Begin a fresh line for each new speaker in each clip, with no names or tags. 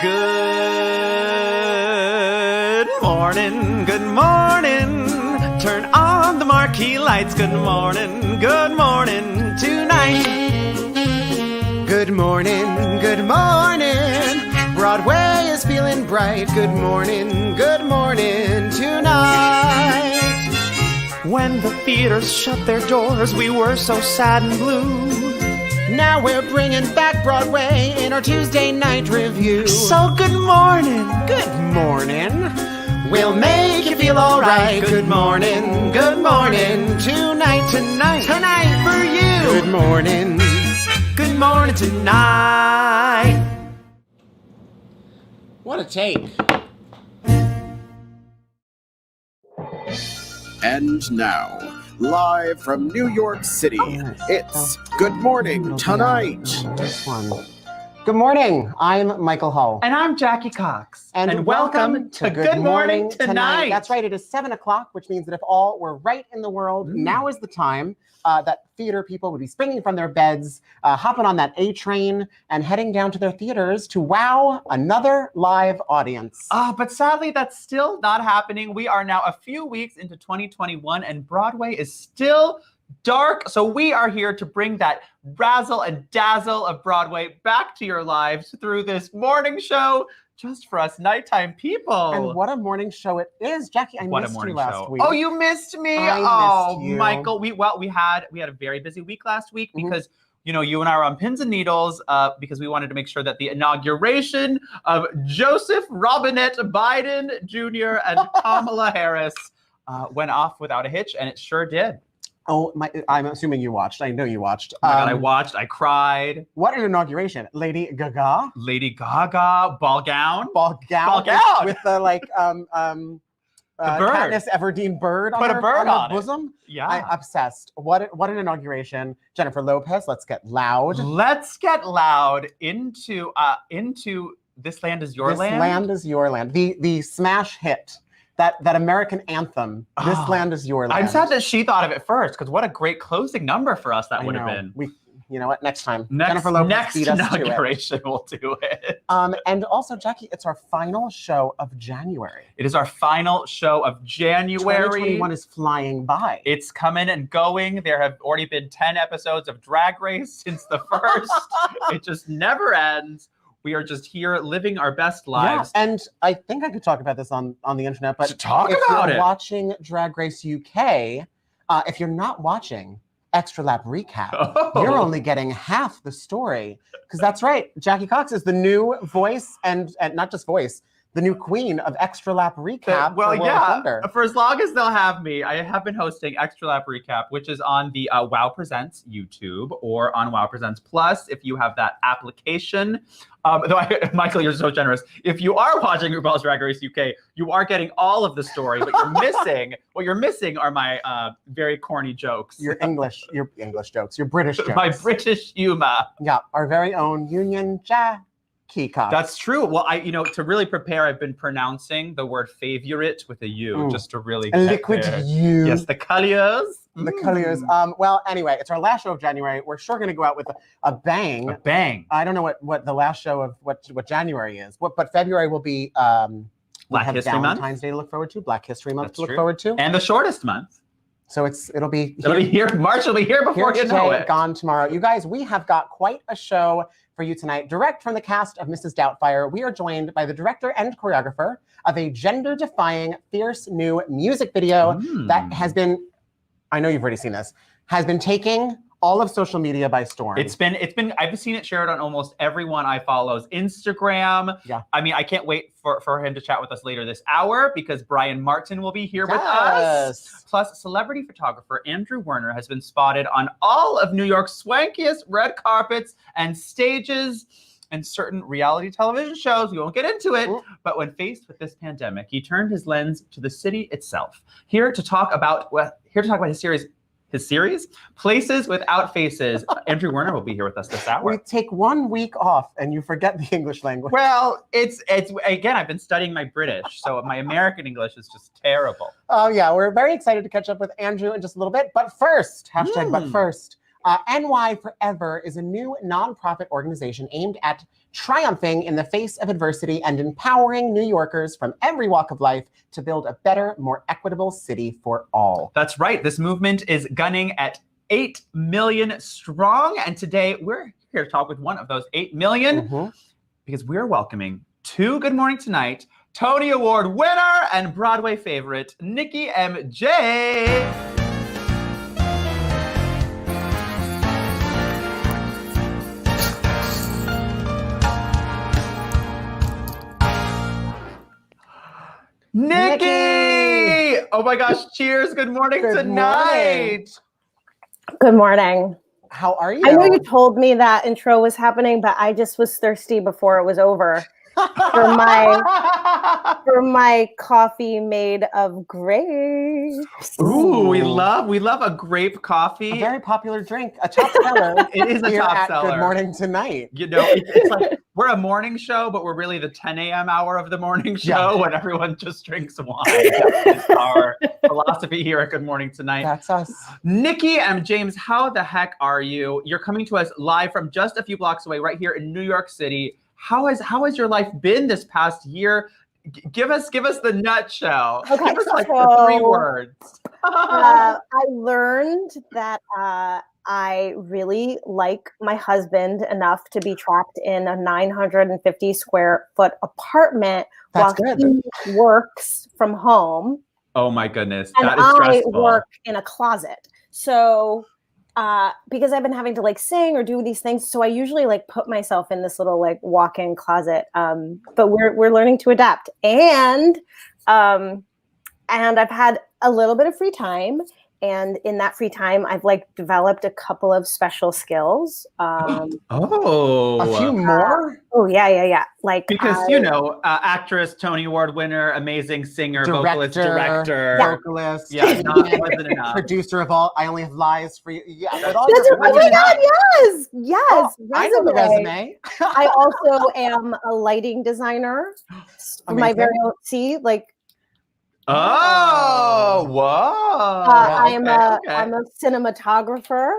Good morning, good morning. Turn on the marquee lights. Good morning tonight. Good morning Broadway is feeling bright. Good morning tonight. When the theaters shut their doors, we were so sad and blue. Now we're bringing back Broadway in our Tuesday night review. So good morning. We'll make you feel all right. Good morning tonight for you. Good morning tonight.
What a take.
And now, live from New York City, it's Good Morning Tonight.
This one. Good morning. I'm Michael Hull.
And I'm Jackie Cox.
And welcome to Good Morning Tonight. That's right. It is 7 o'clock, which means that if all were right in the world, now is the time that theater people would be springing from their beds, hopping on that A train and heading down to their theaters to wow another live audience.
But sadly, that's still not happening. We are now a few weeks into 2021 and Broadway is still dark. So we are here to bring that razzle and dazzle of Broadway back to your lives through this morning show just for us nighttime people.
And what a morning show it is. Jackie, I missed you last week.
Oh, you missed me?
I missed you.
Michael, we had a very busy week last week because you know, you and I were on pins and needles because we wanted to make sure that the inauguration of Joseph Robinette Biden Jr. and Kamala Harris went off without a hitch, and it sure did.
Oh, I'm assuming you watched. I know you watched.
Oh my God, I watched. I cried.
What an inauguration. Lady Gaga,
ball gown.
With the
the bird.
Katniss Everdeen bird on her bosom.
Yeah.
I'm obsessed. What an inauguration. Jennifer Lopez, let's get loud.
Let's get loud into This Land Is Your Land.
This Land Is Your Land. The smash hit. That American anthem, This Land Is Your Land.
I'm sad that she thought of it first, because what a great closing number for us that would have been.
You know what? Next time.
Jennifer Lopez beat us inauguration, we'll do it.
And also, Jackie, it's our final show of January.
It is our final show of January.
2021 is flying by.
It's coming and going. There have already been 10 episodes of Drag Race since the first. It just never ends. We are just here living our best lives.
Yeah, and I think I could talk about this on the internet, but
if you're
watching Drag Race UK, if you're not watching Extra Lap Recap, you're only getting half the story. Because that's right, Jackie Cox is the new voice, and not just voice, the new queen of Extra Lap Recap.
For as long as they'll have me, I have been hosting Extra Lap Recap, which is on the Wow Presents YouTube or on Wow Presents Plus if you have that application. Michael, you're so generous. If you are watching RuPaul's Drag Race UK, you are getting all of the story, but what you're missing are my very corny jokes.
Your English jokes, your British jokes.
My British humor.
Yeah, our very own Union Jackie Cox.
That's true. Well, to really prepare, I've been pronouncing the word favorite with a U, just to really
liquid U.
Yes, the colors.
The colors. Well, anyway, it's our last show of January. We're sure going to go out with a bang.
A bang.
I don't know what the last show of what January is. But February will be
Black History Month.
Valentine's Day to look forward to. Black History Month to look forward to.
And the shortest month.
So it'll be
here. March will be here before you know it.
Gone tomorrow. You guys, we have got quite a show for you tonight. Direct from the cast of Mrs. Doubtfire, we are joined by the director and choreographer of a gender-defying, fierce new music video that has been, I know you've already seen this, has been taking all of social media by storm.
It's been I've seen it shared on almost everyone I follow's Instagram.
Yeah.
I mean, I can't wait for him to chat with us later this hour because Brian Martin will be here with us. Plus, celebrity photographer Andrew Werner has been spotted on all of New York's swankiest red carpets and stages and certain reality television shows. We won't get into it, but when faced with this pandemic, he turned his lens to the city itself. Here to talk about his series, Places Without Faces. Andrew Werner will be here with us this hour.
We take 1 week off and you forget the English language.
Well, it's again, I've been studying my British, so my American English is just terrible.
Oh yeah, we're very excited to catch up with Andrew in just a little bit. But first, #but first, NY Forever is a new nonprofit organization aimed at triumphing in the face of adversity and empowering New Yorkers from every walk of life to build a better, more equitable city for all.
That's right. This movement is gunning at 8 million strong. And today we're here to talk with one of those 8 million because we're welcoming to Good Morning Tonight Tony Award winner and Broadway favorite, Nikki M. James. Nikki! Oh my gosh, cheers. Good morning tonight.
Good morning.
How are you?
I know you told me that intro was happening, but I just was thirsty before it was over for my coffee made of grapes.
Ooh, we love a grape coffee.
A very popular drink, a top seller.
It is a top seller.
Good Morning Tonight.
You know, it's like we're a morning show, but we're really the 10 a.m. hour of the morning show when everyone just drinks wine. That's our philosophy here at Good Morning Tonight.
That's us.
Nikki M. James, how the heck are you? You're coming to us live from just a few blocks away, right here in New York City. How has your life been this past year? Give us the nutshell.
Okay,
give us like the 3 words.
I learned that I really like my husband enough to be trapped in a 950 square foot apartment while he works from home.
Oh my goodness,
and
that is stressful.
I work in a closet. So because I've been having to like sing or do these things, so I usually like put myself in this little like walk-in closet. But we're learning to adapt, and I've had a little bit of free time, and in that free time, I've like developed a couple of special skills.
A few more?
Oh yeah. Like
because actress, Tony Award winner, amazing singer, vocalist, director,
vocalist,
wasn't enough.
Producer of all. I Only Have Lies for You. Yeah, with all
oh my God, yes.
Oh, I know the resume.
I also am a lighting designer. My very own.
Oh, whoa!
I'm a cinematographer.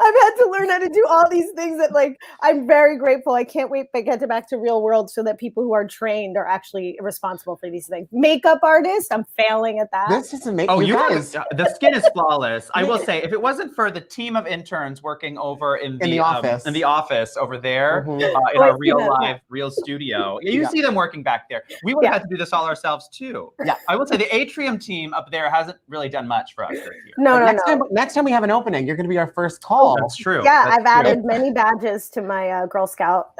I've had to learn how to do all these things that like I'm very grateful. I can't wait to get back to real world so that people who are trained are actually responsible for these things. Makeup artist, I'm failing at that.
This is amazing.
Oh, you guys, the skin is flawless. I will say, if it wasn't for the team of interns working over in the office over there in our real studio, you see them working back there. We would have had to do this all ourselves too.
Yeah,
I will say the atrium team up there hasn't really done much for us this year.
No.
Next time we have an opening, you're going to be our first call.
That's true.
Yeah, I've added many badges to my Girl Scout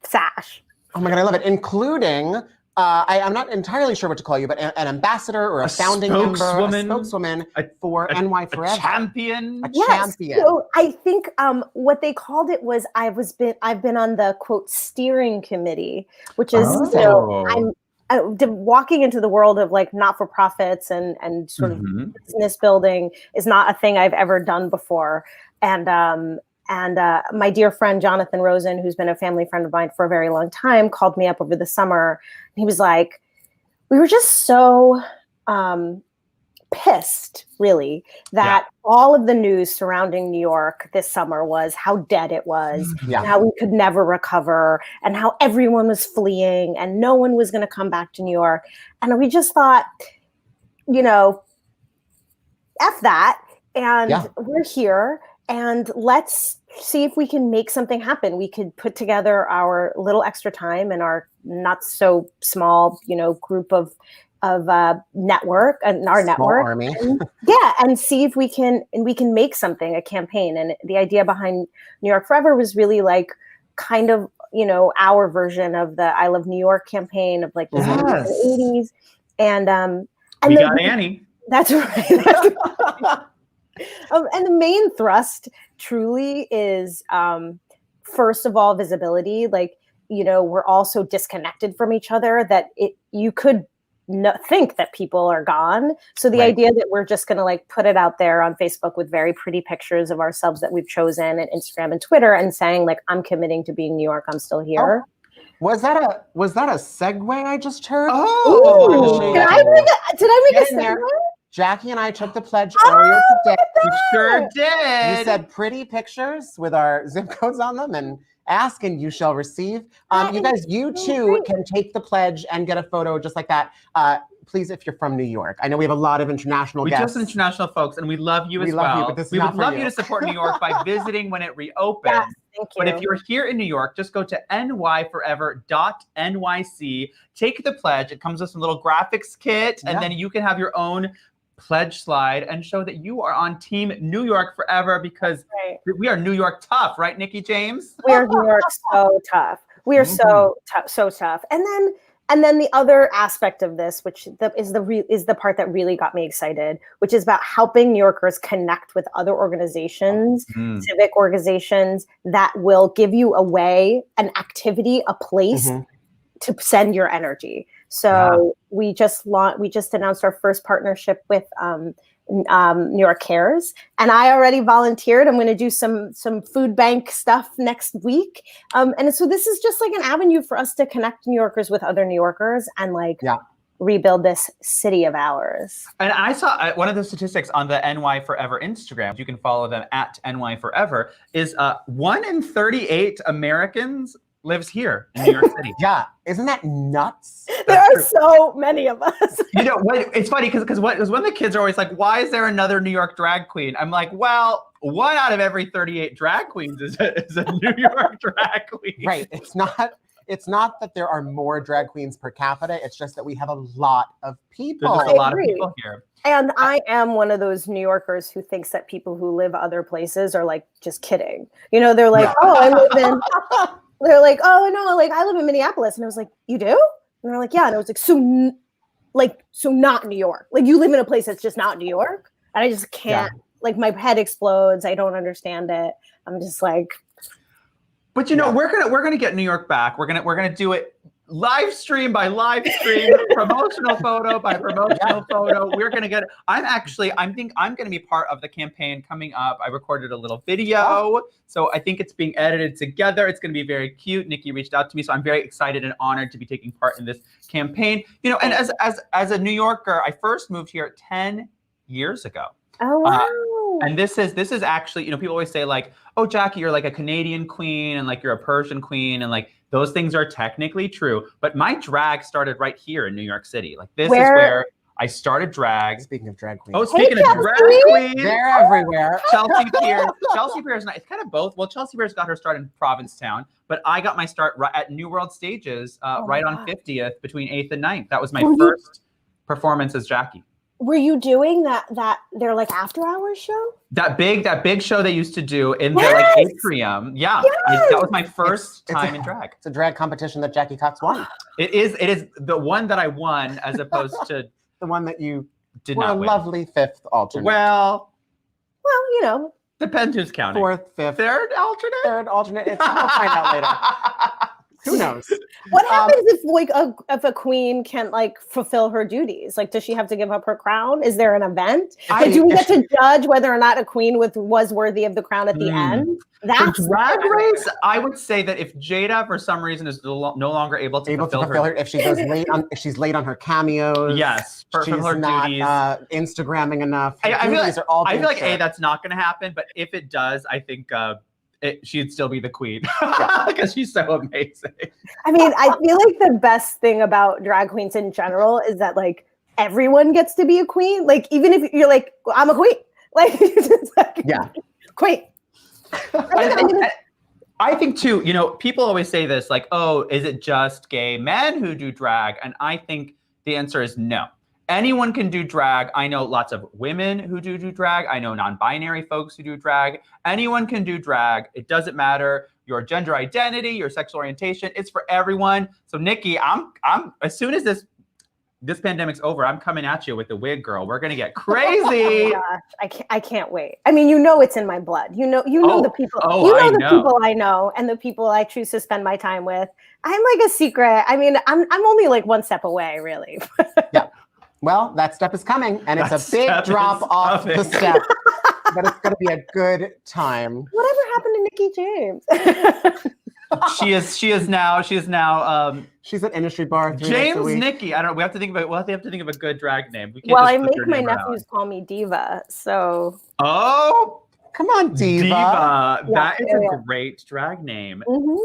sash.
Oh my God, I love it. Including, I'm not entirely sure what to call you, but an ambassador or a founding spokeswoman for NY Forever.
A champion.
Champion.
So I think what they called it was I've been on the quote steering committee, which is I'm walking into the world of like not-for-profits and sort of business building is not a thing I've ever done before. And my dear friend, Jonathan Rosen, who's been a family friend of mine for a very long time, called me up over the summer. And he was like, we were just so pissed, really, that all of the news surrounding New York this summer was how dead it was, and how we could never recover, and how everyone was fleeing, and no one was going to come back to New York. And we just thought, F that, and we're here, and let's see if we can make something happen. We could put together our little extra time and our not so small, group of network and our network
army.
And see if we can make something, a campaign. And the idea behind New York Forever was really like kind of our version of the I Love New York campaign of like the 80s. And
we got Annie.
That's right. And the main thrust truly is first of all visibility. Like we're all so disconnected from each other that you could think that people are gone. So the idea that we're just going to like put it out there on Facebook with very pretty pictures of ourselves that we've chosen, and Instagram and Twitter, and saying like, I'm committing to being New York. I'm still here.
Was that a segue I just heard?
Did I make a segue?
Jackie and I took the pledge earlier today.
We sure did.
You said pretty pictures with our zip codes on them and ask and you shall receive. You guys, you too can take the pledge and get a photo just like that. Please, if you're from New York. I know we have a lot of international guests.
We just international folks, and we love you as well.
Love you, but this
we would love you to support New York by visiting when it reopens.
Yes, thank you.
But if you're here in New York, just go to nyforever.nyc. Take the pledge. It comes with some little graphics kit, and then you can have your own pledge slide and show that you are on Team New York forever because we are New York tough, right, Nikki James?
We are New York so tough. We are so tough. And then the other aspect of this, which is the part that really got me excited, which is about helping New Yorkers connect with other organizations, civic organizations that will give you a way, an activity, a place to send your energy. So we just announced our first partnership with New York Cares, and I already volunteered. I'm going to do some food bank stuff next week, and so this is just like an avenue for us to connect New Yorkers with other New Yorkers and rebuild this city of ours.
And I saw one of the statistics on the NY Forever Instagram. You can follow them at NY Forever. Is 1 in 38 Americans lives here in New York City.
Yeah, isn't that nuts?
There are so many of us.
You know, it's funny because when the kids are always like, why is there another New York drag queen? I'm like, well, 1 out of every 38 drag queens is a New York drag queen.
Right. It's not that there are more drag queens per capita. It's just that we have a lot of people.
There's just a lot of people here.
And I am one of those New Yorkers who thinks that people who live other places are like just kidding. You know, they're like, oh, I live in... They're like, oh no, like I live in Minneapolis, and I was like, you do? And they're like, yeah, and I was like, so not New York. Like you live in a place that's just not New York, and I just can't. Like my head explodes. I don't understand it. I'm just like.
But you know, we're gonna get New York back. We're gonna do it live stream by live stream, promotional photo by promotional photo. We're gonna get. I think I'm gonna be part of the campaign coming up. I recorded a little video, so I think it's being edited together. It's gonna be very cute. Nikki reached out to me, so I'm very excited and honored to be taking part in this campaign. You know, and as a New Yorker, I first moved here 10 years ago.
Oh wow.
And this is actually, you know, people always say like, oh, Jackie, you're like a Canadian queen and like you're a Persian queen and like those things are technically true. But my drag started right here in New York City. Like this is where I started drag.
Speaking of drag queens.
Oh, speaking of drag queens.
They're everywhere.
Chelsea Piers. Chelsea Piers, it's kind of both. Well, Chelsea Piers got her start in Provincetown, but I got my start at New World Stages right on 50th between 8th and 9th. That was my first performance as Jackie.
Were you doing that they're like after hours show?
That big show they used to do in the like atrium. Yeah. Yes. That was my first time in drag.
It's a drag competition that Jackie Cox won.
It is the one that I won as opposed to
the one that you
did
were
not
a
win.
Lovely fifth alternate.
Well,
you know.
Depends who's counting.
Fourth, fifth.
Third alternate?
Third alternate. We'll find out later. Who knows?
What happens if a queen can't like fulfill her duties? Like, does she have to give up her crown? Is there an event? Do we get to judge whether or not a queen was worthy of the crown at the end? That's
for Drag Race. I would say that if Jada, for some reason, is no longer able to fulfill her,
if she goes late on, if she's late on her cameos,
yes,
she's
her
not
duties.
Instagramming enough.
I feel like that's not going to happen. But if it does, I think. She'd still be the queen because she's so amazing.
I mean, I feel like the best thing about drag queens in general is that like everyone gets to be a queen. Like even if you're like, well, I'm a queen, like, queen.
I think too, you know, people always say this like, oh, is it just gay men who do drag? And I think the answer is no. Anyone can do drag. I know lots of women who do drag. I know non-binary folks who do drag. Anyone can do drag. It doesn't matter your gender identity, your sexual orientation. It's for everyone. So Nikki, I'm as soon as this pandemic's over, I'm coming at you with the wig girl. We're gonna get crazy.
Oh my gosh, I can't wait. I mean, you know, it's in my blood. You know the people. People I know and the people I choose to spend my time with. I'm like a secret. I mean, I'm only like one step away, really.
Yeah. Well, that step is coming, and it's a big drop off the step, but it's going to be a good time.
Whatever happened to Nikki James?
She is now.
She's at Industry Bar.
James Nikki. I don't know. We have to think of a good drag name.
Well, I make my nephews call me Diva. So.
Oh,
come on, Diva.
Yeah, that is a great drag name.
Mm-hmm.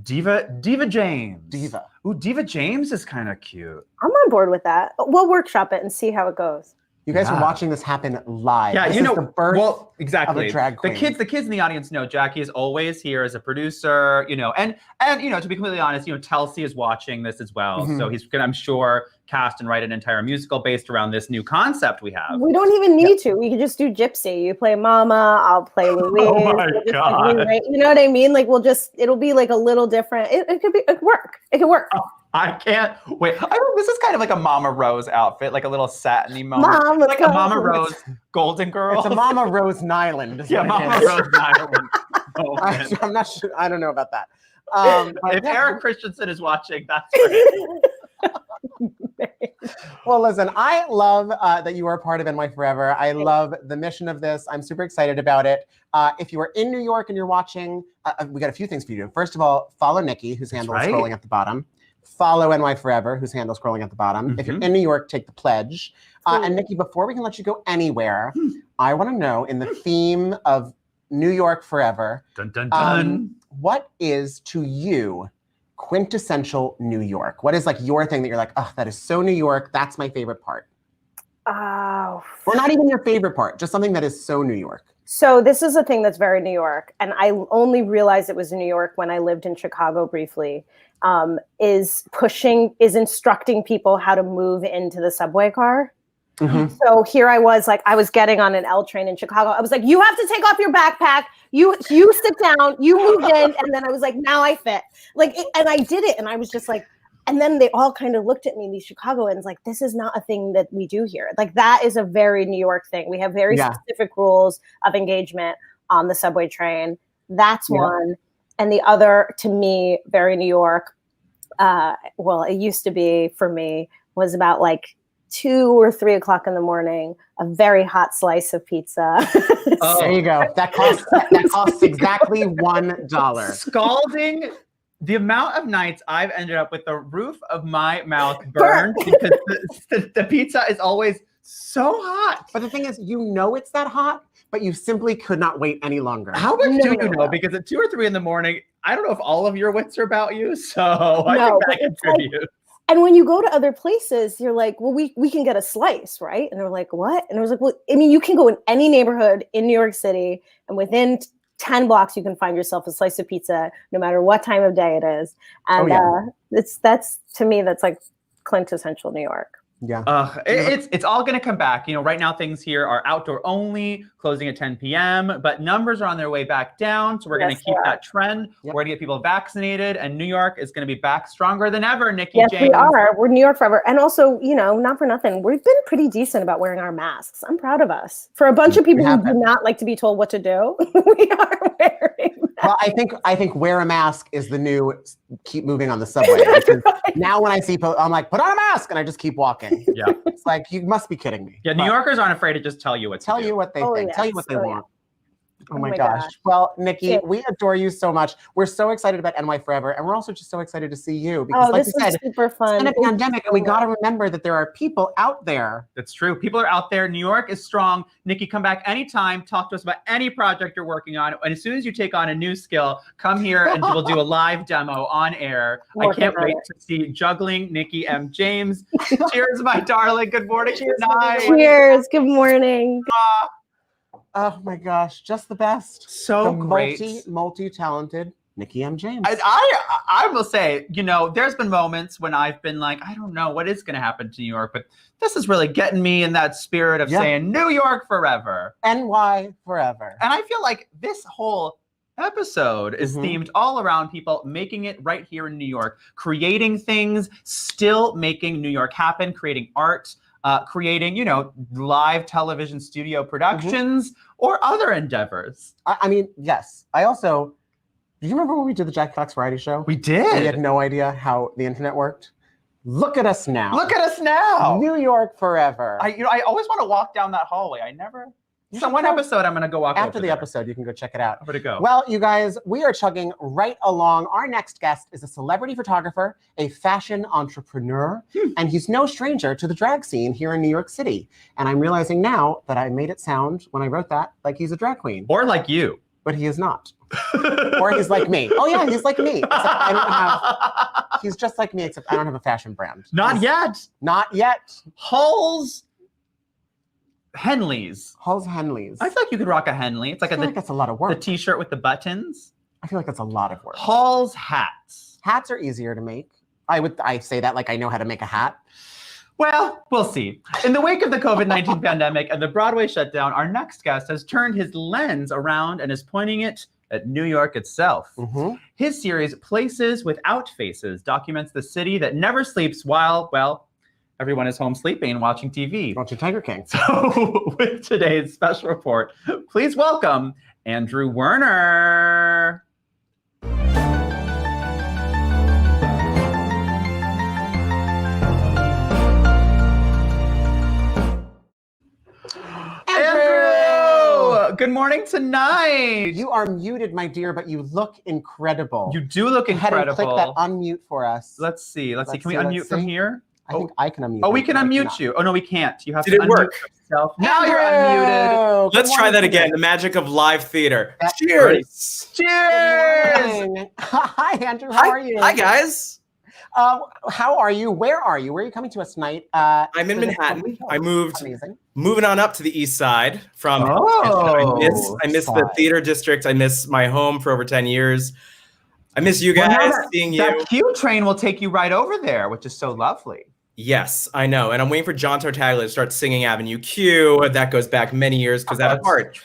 Diva James.
Diva.
Ooh, Diva James is kind of cute.
I'm on board with that. We'll workshop it and see how it goes.
You guys are watching this happen live.
Yeah,
this is the birth
exactly.
of a drag queen.
The kids in the audience know Jackie is always here as a producer, and to be completely honest, Telsey is watching this as well. Mm-hmm. So he's gonna, I'm sure, cast and write an entire musical based around this new concept we have.
We don't even need to. We could just do Gypsy. You play Mama, I'll play Louise.
Oh my God.
You know what I mean? Like it'll be like a little different. It could work. It could work.
Oh. I can't wait. This is kind of like a Mama Rose outfit, like a little satiny moment. Like a Mama Rose Golden Girl.
It's a Mama Rose Nyland.
Yeah, Mama Rose Nyland.
I'm not sure. I don't know about that.
If Eric Christensen is watching, that's right.
Well, listen, I love that you are a part of NY Forever. I love the mission of this. I'm super excited about it. If you are in New York and you're watching, we got a few things for you to do. First of all, follow Nikki, whose handle is scrolling at the bottom. Follow NY Forever, whose handle is scrolling at the bottom. Mm-hmm. If you're in New York, take the pledge. And Nikki, before we can let you go anywhere, I want to know, in the theme of New York Forever,
dun, dun, dun.
What is to you quintessential New York? What is like your thing that you're like, oh, that is so New York. That's my favorite part.
Oh.
Or not even your favorite part, just something that is so New York.
So this is a thing that's very New York. And I only realized it was New York when I lived in Chicago briefly. Is instructing people how to move into the subway car. Mm-hmm. So here I was getting on an L train in Chicago. I was like, you have to take off your backpack. You sit down, you moved in. And then I was like, now I fit. And I did it. And I was just like, and then they all kind of looked at me, these Chicagoans, like, this is not a thing that we do here. Like, that is a very New York thing. We have very specific rules of engagement on the subway train. That's one. And the other, to me, very New York, it used to be for me, was about like 2 or 3 o'clock in the morning, a very hot slice of pizza.
Oh, there you go. That costs exactly $1.
Scalding. The amount of nights I've ended up with the roof of my mouth burned because the pizza is always so hot.
But the thing is, it's that hot, but you simply could not wait any longer.
How much do you know? Because at 2 or 3 in the morning, I don't know if all of your wits are about you, so I think that contributes.
And when you go to other places, you're like, well, we can get a slice, right? And they're like, what? And I was like, well, I mean, you can go in any neighborhood in New York City, and within 10 blocks, you can find yourself a slice of pizza, no matter what time of day it is. And that's to me, that's like quintessential New York.
Yeah.
It's all going to come back. Right now things here are outdoor only, closing at 10 p.m., but numbers are on their way back down. So we're going to keep that trend. Yep. We're going to get people vaccinated, and New York is going to be back stronger than ever, Nikki James.
Yes, we are. We're New York forever. And also, not for nothing, we've been pretty decent about wearing our masks. I'm proud of us. For a bunch of people who do not like to be told what to do, we are wearing masks.
Well, I think wear a mask is the new keep moving on the subway. Now when I see people, I'm like, put on a mask, and I just keep walking.
Yeah.
It's like, you must be kidding me.
Yeah, New Yorkers aren't afraid to just tell you what to do.
Tell you what they think. Yes. Tell you what they want. Oh my gosh. Well, Nikki, we adore you so much. We're so excited about NY Forever, and we're also just so excited to see you because, like you said,
super fun.
It's been a pandemic, and we got to remember that there are people out there.
That's true. People are out there. New York is strong. Nikki, come back anytime. Talk to us about any project you're working on. And as soon as you take on a new skill, come here and we'll do a live demo on air. I can't wait to see juggling Nikki M. James. Cheers, my darling. Good morning. Good night.
Cheers. Good morning.
Oh my gosh, just the best.
So great.
Multi-talented Nikki M. James.
I will say, there's been moments when I've been like, I don't know what is going to happen to New York, but this is really getting me in that spirit of saying New York forever.
NY forever.
And I feel like this whole episode is themed all around people making it right here in New York, creating things, still making New York happen, creating art, creating, live television studio productions or other endeavors.
I mean, yes. I also, do you remember when we did the Jack Fox variety show?
We did.
We had no idea how the internet worked. Look at us now.
Look at us now.
New York forever.
I always want to walk down that hallway. I never So one episode, I'm going to go walk
after
over
the
there.
episode. You can go check it out.
I'm going to go.
Well, you guys, we are chugging right along. Our next guest is a celebrity photographer, a fashion entrepreneur, and he's no stranger to the drag scene here in New York City. And I'm realizing now that I made it sound, when I wrote that, like he's a drag queen.
Or like you.
But he is not. Or he's like me. Oh yeah, he's like me. Except I don't have, he's just like me, except I don't have a fashion brand.
Not yet.
Not yet.
Halls Henleys.
Halls Henleys.
I feel like you could rock a Henley. It's like
I feel like that's a lot of work.
The t-shirt with the buttons.
I feel like that's a lot of work.
Halls hats.
Hats are easier to make. I say that like I know how to make a hat.
Well, we'll see. In the wake of the COVID-19 pandemic and the Broadway shutdown, our next guest has turned his lens around and is pointing it at New York itself. His series, Places Without Faces, documents the city that never sleeps while, well, everyone is home sleeping and watching TV.
Watching Tiger King.
So with today's special report, please welcome Andrew Werner. Andrew! Good morning tonight.
You are muted, my dear, but you look incredible.
You do look incredible.
Click that unmute for us.
Let's see. Can we unmute from here?
I think I can unmute.
Oh, we can unmute you. Oh, no, we can't. You have to unmute
work?
yourself. Now you're unmuted.
Let's try that again. The magic of live theater. Cheers.
Cheers.
Hi, Andrew. How are you?
Hi, guys.
How are you? Where are you? Where are you coming to us tonight?
I'm in Manhattan. I moving on up to the east side from. I miss the theater district. I miss my home for over 10 years. I miss you guys, seeing you.
That Q train will take you right over there, which is so lovely.
Yes, I know. And I'm waiting for John Tartaglia to start singing Avenue Q. That goes back many years because at heart,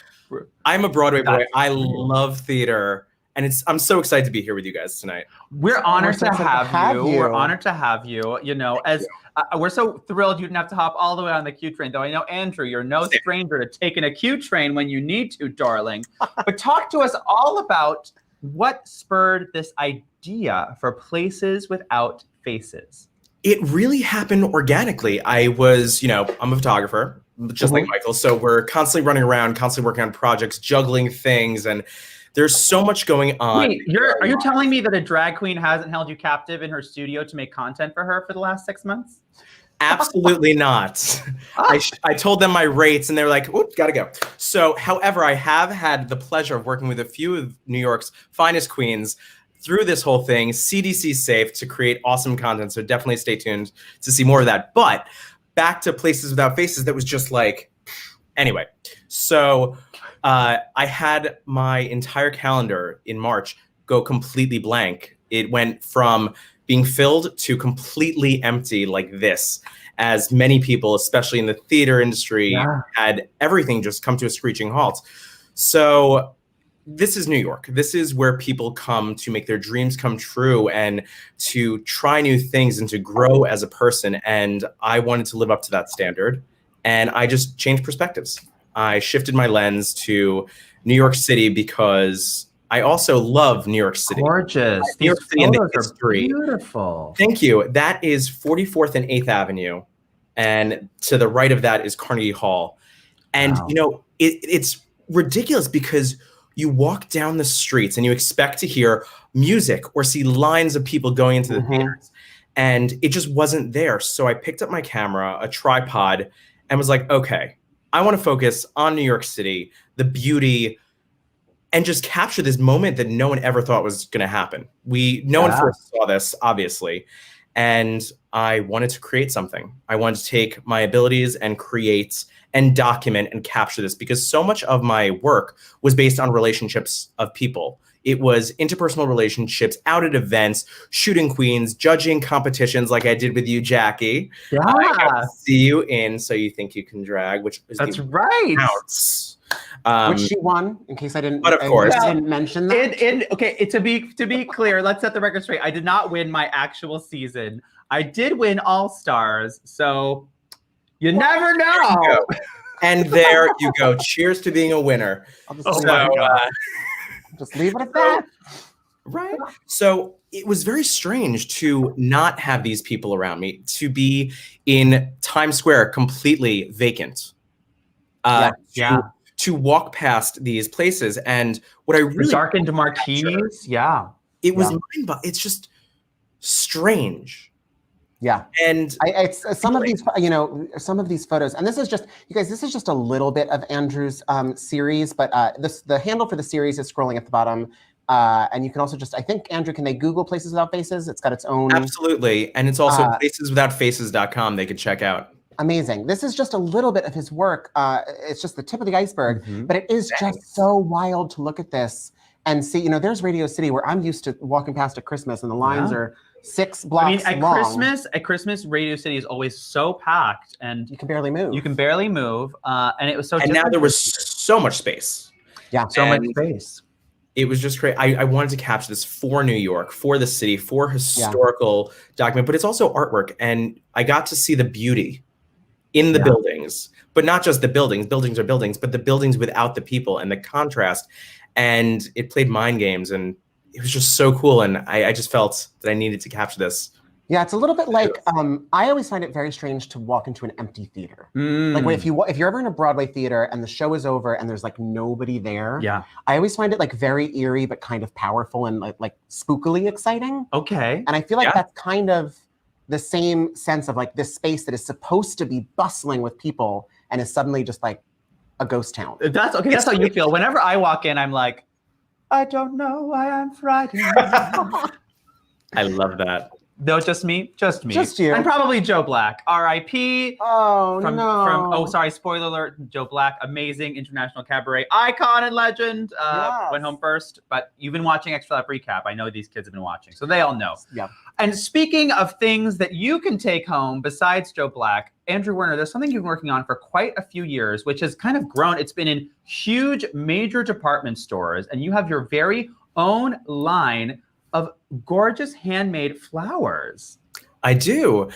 I'm a Broadway boy. I love theater. And I'm so excited to be here with you guys tonight.
We're honored to have you. We're honored to have you. You know, as we're so thrilled you didn't have to hop all the way on the Q train, though I know, Andrew, you're no stranger to taking a Q train when you need to, darling. But talk to us all about what spurred this idea for Places Without Faces.
It really happened organically. I was, I'm a photographer, just like Michael. So we're constantly running around, constantly working on projects, juggling things, and there's so much going on.
Wait, are you telling me that a drag queen hasn't held you captive in her studio to make content for her for the last 6 months?
Absolutely not. I told them my rates and they're like, "Oop, gotta go." So, however, I have had the pleasure of working with a few of New York's finest queens through this whole thing, CDC safe, to create awesome content. So definitely stay tuned to see more of that. But back to Places Without Faces, that was just like, anyway. So I had my entire calendar in March go completely blank. It went from being filled to completely empty like this, as many people, especially in the theater industry, had everything just come to a screeching halt. So this is New York. This is where people come to make their dreams come true and to try new things and to grow as a person. And I wanted to live up to that standard. And I just changed perspectives. I shifted my lens to New York City because I also love New York City.
Gorgeous.
New York City and the history.
Beautiful.
Thank you. That is 44th and 8th Avenue. And to the right of that is Carnegie Hall. And, it's ridiculous because you walk down the streets and you expect to hear music or see lines of people going into the theaters. And it just wasn't there. So I picked up my camera, a tripod, and was like, okay, I want to focus on New York City, the beauty, and just capture this moment that no one ever thought was going to happen. No one first saw this, obviously. And I wanted to create something. I wanted to take my abilities and create and document and capture this because so much of my work was based on relationships of people. It was interpersonal relationships, out at events, shooting queens, judging competitions like I did with you, Jackie.
Yeah.
I got to see you in So You Think You Can Drag, which is
That's right.
Counts.
Which she won, in case I didn't,
but of course.
I didn't mention that.
Okay, to be clear, let's set the record straight. I did not win my actual season. I did win All Stars, so you never know.
And there you go. Cheers to being a winner.
Just leave it at that.
Right. So it was very strange to not have these people around me, to be in Times Square completely vacant. to walk past these places. And what I really
darkened martinis,
it was it's just strange.
Yeah,
and
it's some of these, some of these photos, and this is just, you guys, this is just a little bit of Andrew's series, but the handle for the series is scrolling at the bottom, and you can also just, I think, Andrew, can they Google Places Without Faces? It's got its own.
Absolutely, and it's also placeswithoutfaces.com. They could check out.
Amazing. This is just a little bit of his work. It's just the tip of the iceberg, but it is just so wild to look at this and see. There's Radio City, where I'm used to walking past at Christmas, and the lines are 6 blocks long.
At Christmas, Radio City is always so packed, and
you can barely move.
And it was so.
And now there was so much space.
Yeah,
so much space.
It was just great. I wanted to capture this for New York, for the city, for historical document, but it's also artwork, and I got to see the beauty in the buildings, but not just the buildings. Buildings are buildings, but the buildings without the people and the contrast. And it played mind games, and it was just so cool. And I just felt that I needed to capture this.
Yeah, it's a little bit like, I always find it very strange to walk into an empty theater. Like if you're ever in a Broadway theater and the show is over and there's like nobody there.
Yeah.
I always find it like very eerie, but kind of powerful and like spookily exciting.
Okay.
And I feel like that's kind of the same sense of like this space that is supposed to be bustling with people and is suddenly just like a ghost town.
That's okay. That's how you feel. Whenever I walk in, I'm like, I don't know why I'm frightened.
I love that.
No, just me. Just
you.
And probably Joe Black. R.I.P.
Oh,
sorry, spoiler alert. Joe Black, amazing international cabaret icon and legend. Went home first, but you've been watching Extra Lap Recap. I know these kids have been watching, so they all know.
Yeah.
And speaking of things that you can take home besides Joe Black, Andrew Werner, there's something you've been working on for quite a few years, which has kind of grown. It's been in huge, major department stores, and you have your very own line of gorgeous handmade flowers.
I do.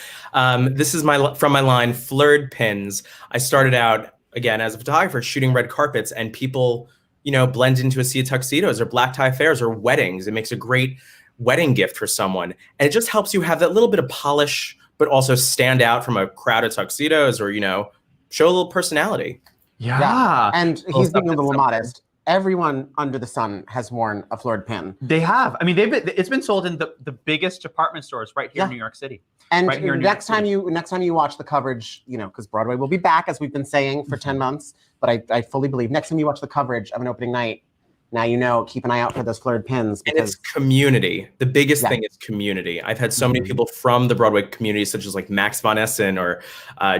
This is from my line, Flirred Pins. I started out, again, as a photographer, shooting red carpets, and people, blend into a sea of tuxedos or black tie affairs or weddings. It makes a great wedding gift for someone. And it just helps you have that little bit of polish, but also stand out from a crowd of tuxedos or, show a little personality.
Yeah. And he's being a little modest. Everyone under the sun has worn a Flirred Pin.
They have. I mean, it's been sold in the biggest department stores right here in New York City.
And next time you watch the coverage, because Broadway will be back, as we've been saying for 10 months, but I fully believe next time you watch the coverage of an opening night, now keep an eye out for those Flirred Pins.
And it's community. The biggest thing is community. I've had so many people from the Broadway community, such as like Max von Essen or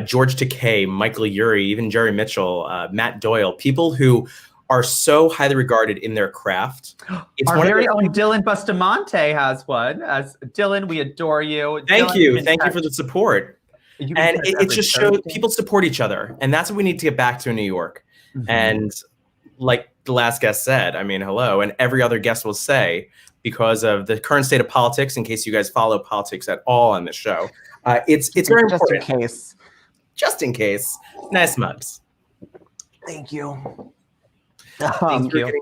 George Takei, Michael Urie, even Jerry Mitchell, Matt Doyle, people who are so highly regarded in their craft.
It's our very own Dylan Bustamante has one. As Dylan, we adore you.
Thank you for the support. And it just shows people support each other, and that's what we need to get back to in New York. And like the last guest said, I mean, hello, and every other guest will say, because of the current state of politics, in case you guys follow politics at all on this show, it's very important. Just in case. Nice mugs.
Thank you.
Thank you.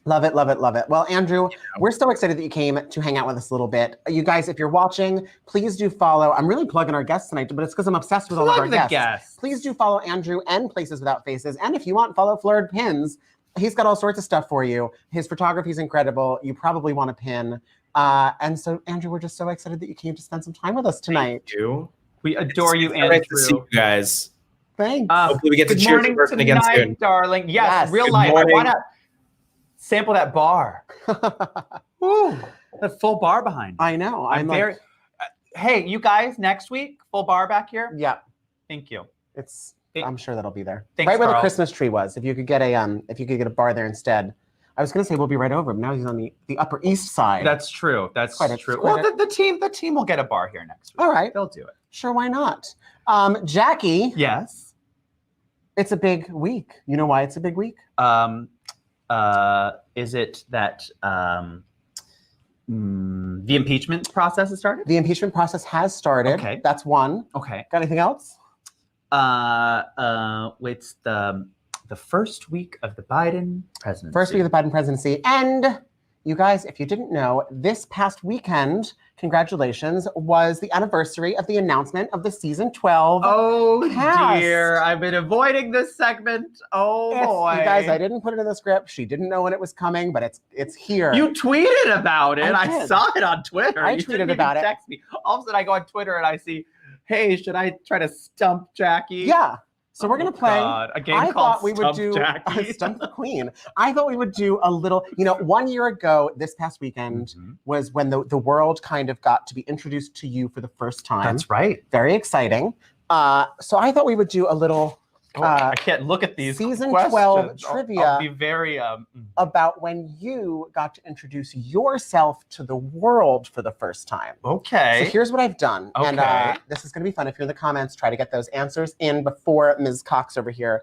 Love it, love it, love it. Well, Andrew, we're so excited that you came to hang out with us a little bit. You guys, if you're watching, please do follow. I'm really plugging our guests tonight, but it's because I'm obsessed with all of our guests. Please do follow Andrew and Places Without Faces. And if you want, follow Flirred Pins. He's got all sorts of stuff for you. His photography is incredible. You probably want a pin. And so, Andrew, we're just so excited that you came to spend some time with us tonight.
Thank you.
We adore you, Andrew.
Nice to see you guys.
Thanks.
Hopefully we get to cheers in person again soon.
Darling. Yes, real life.
Morning.
I want to sample that bar. Ooh, the full bar behind.
I know.
I'm very. Hey, you guys, next week, full bar back here.
Yeah.
Thank you.
I'm sure that'll be there.
Thanks,
right where
Carl.
the Christmas tree was. If you could get a bar there instead. I was going to say we'll be right over, but now he's on the Upper East Side.
That's true. That's true.
Well,
the team will get a bar here next week.
All right,
they'll do it.
Sure, why not? Jackie.
Yes.
It's a big week. You know why it's a big week?
Is it that the impeachment process has started?
The impeachment process has started.
Okay.
That's one.
Okay.
Got anything else?
It's the first week of the Biden presidency.
First week of the Biden presidency. And you guys, if you didn't know, this past weekend, congratulations, was the anniversary of the announcement of the season 12 cast.
Dear, I've been avoiding this segment. Boy.
You guys, I didn't put it in the script. She didn't know when it was coming, but it's here.
You tweeted about it. I saw it on Twitter.
I tweeted about it.
Text me. All of a sudden I go on Twitter and I see, hey, should I try to stump Jackie?
Yeah. So we're going to play
a game called
Stump the Queen. I thought we would do a little, 1 year ago, this past weekend, was when the world kind of got to be introduced to you for the first time.
That's right.
Very exciting. So I thought we would do a little...
I can't look at these
season
questions.
12 trivia
I'll be very
about when you got to introduce yourself to the world for the first time.
Okay.
So here's what I've done.
Okay.
And this is going to be fun. If you're in the comments, try to get those answers in before Ms. Cox over here.